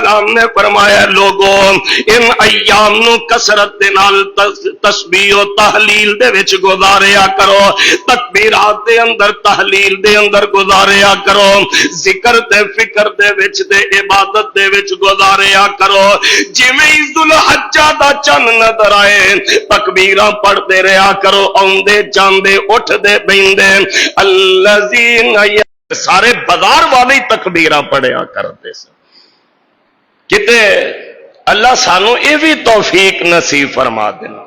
सलाम ने फरमाया लोगों इन अय्याम नू कसरत दे नाल तस्बीह और तहलील दे विच गुजारिया करो, तकबीरात दे अंदर तहलील दे अंदर गुजारिया करो, जिक्र ते फिक्र दे विच ते इबादत दे विच गुजारिया करो। जिवें जुल हज्जा दा चन नजर आए तकबीरां पढ़ते रहा करो, आउंदे जांदे उठदे बैंदे अल्लज़ीना, सारे बाजार वाले तकबीरां पढ़िया करते सन। किते अल्लाह सानू ये भी तौफीक नसीब फरमा देना,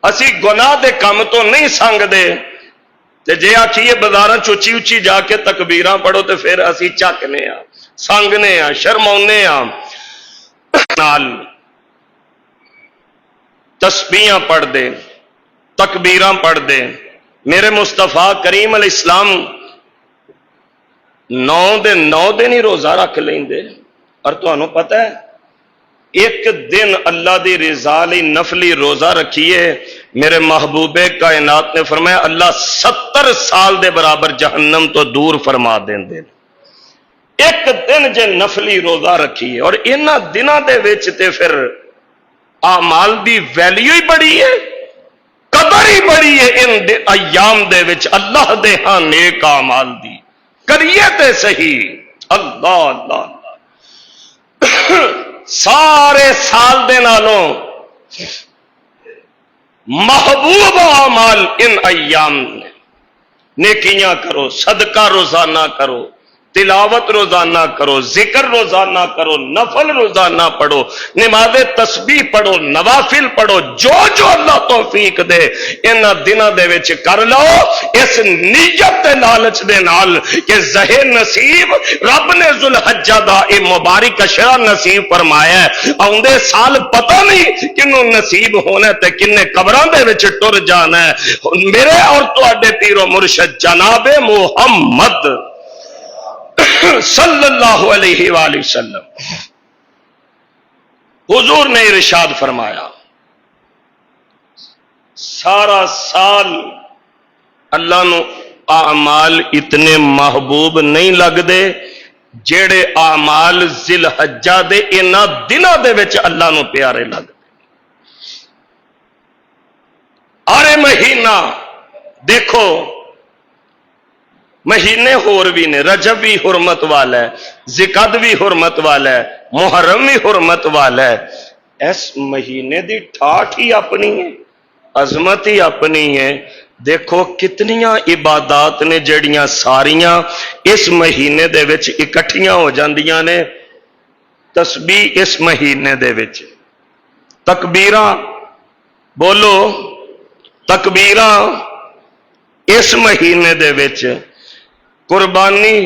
असी गुनाह दे काम तो नहीं संगदे ते जे आखिए बाजारां च उच्ची उच्ची जाके तकबीरां पढ़ो तो फिर असी झकने आ, संगने आ, शर्माउने आ। नाल तस्बीहां पढ़ दे, तकबीरां पढ़ दे। मेरे मुस्तफा करीम अल इस्लाम 9 दिन ही रोजा रख लेंदे। और तुहानू पता है एक दिन अल्लाह की रिजा लई नफली रोजा रखिए, मेरे महबूबे कायनात ने फरमाया अल्लाह 70 साल के बराबर जहन्नम तो दूर फरमा देंदे। एक दिन जे नफली रोजा रखिए, और इन्हां दिनां दे विच ते फिर आमाल दी वैल्यू ही बड़ी है, कदर ही बड़ी है। इन अयाम दे विच अल्लाह दे हां नेक आमाल दी करिए ते सही। अल्लाह अल्लाह सारे साल दे नालों महबूब आमाल इन अयाम ने। नेकियां करो, सदका रोजाना करो, तिलावत रोजाना करो, जिक्र रोजाना करो, नफल रोजाना पढ़ो, नमाज़े तस्बीह पढ़ो, नवाफिल पढ़ो, जो जो अल्लाह तौफीक दे इन दिनों दे विच कर लो, इस नीयत ते लालच दे नाल कि ज़हे नसीब रब ने जुल हज्जा दा ए मुबारक अशरा नसीब फरमाया है। आउंदे साल पता नहीं किन्नू नसीब होना ते किन्ने कबरां दे विच टुर जाना है। मेरे और तुहाडे पीरो मुर्शद जनाबे मुहम्मद सल्लल्लाहु अलैहि वसल्लम हुजूर ने इरशाद फरमाया सारा साल अल्लाह नू आमाल इतने महबूब नहीं लगते जेड़े आमाल जिल हज्जा दे इन्हां दिनां दे विच अल्लाह नू प्यारे लगते। अरे महीना देखो, महीने होर भी ने, रजब भी हुरमत वाला है, जिकद भी हुरमत वाला है, मुहर्रम भी हुरमत वाला है। इस महीने की ठाठ ही अपनी है, अजमत ही अपनी है। देखो कितनियां इबादत ने जड़ियां सारियां इस महीने दे विच इकट्ठियां हो जांदियां ने। तस्बीह इस महीने दे विच, तकबीरां बोलो, तकबीरां इस महीने दे विच, कुर्बानी,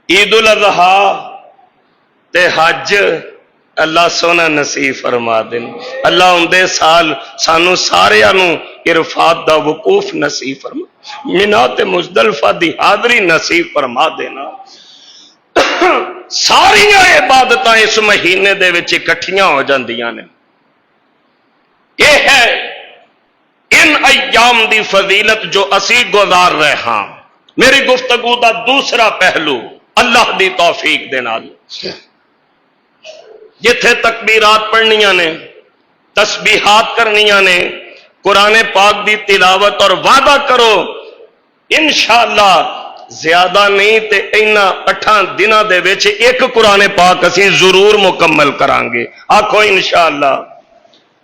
ईद उल अज़हा ते हज अल्लाह सोना नसीब फरमा देन। अल्लाह उंदे साल सानू सारियां नू इरफात दा वकूफ नसीब फरमा, मिना ते मुज़दलिफा दी हाज़री नसीब फरमा देना। सारियां इबादतां इस महीने दे विच इकट्ठियां हो जांदियां ने। यह है इन अय्याम दी फजीलत जो असी गुजार रहे हां। मेरी गुफ्तगू का दूसरा पहलू अल्लाह की तौफीक दे नाल, जिथे तकबीरात पढ़नियां ने, तस्बीहात करनियां ने, कुरान पाक की तिलावत, और वादा करो इंशाअल्लाह ज्यादा नहीं ते इन्हां 8 दिनां दे विच एक कुरान पाक असी जरूर मुकम्मल करांगे। आखो इंशाअल्लाह।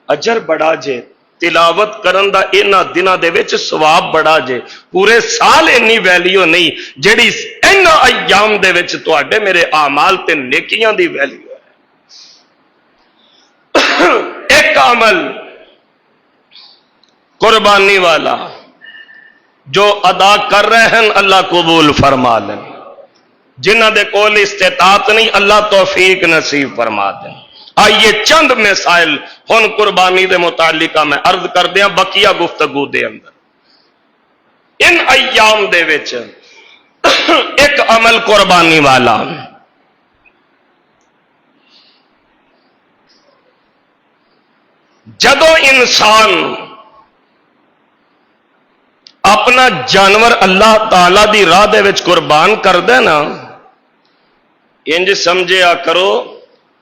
अजर बड़ा जे तिलावत करन दा इन्हां दिनां दे विच सवाब बड़ा जे, पूरे साल इन्नी वैल्यू नहीं जिहड़ी इन्हां अय्याम दे विच तुहाडे मेरे आमाल ते नेकियां दी वैल्यू है। एक अमल कुर्बानी वाला जो अदा कर रहे हैं अल्लाह कबूल फरमा लें, जिन्हां दे कोल इस्तिताअत नहीं अल्लाह तौफीक नसीब फरमा दें। आइए चंद मिसाइल हुन कुर्बानी दे मुतालिका मैं अर्ज कर दिया बकिया गुफ्तगू दे अंदर। इन अय्याम दे विच एक अमल कुर्बानी वाला, जदों इंसान अपना जानवर अल्लाह ताला दी राह दे विच कुर्बान करदा ना, انج سمجھیا کرو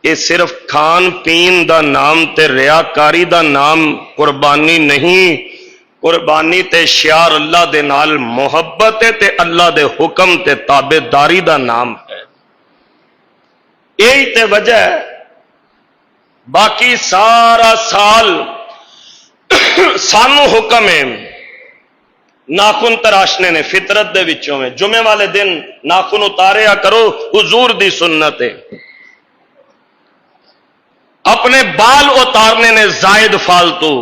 یہ صرف کھان پین دا نام تے ریاکاری دا نام قربانی نہیں، قربانی تے شعار اللہ دے نال محبت تے اللہ دے حکم تے تابعداری دا نام ہے۔ یہی تے وجہ ہے باقی سارا سال سانو حکم ہے ناخن تراشنے نے فطرت دے وچوں میں، جمعے والے دن ناخن اتاریا کرو، حضور دی سنت ہے۔ اپنے بال اتارنے نے زائد فالتو،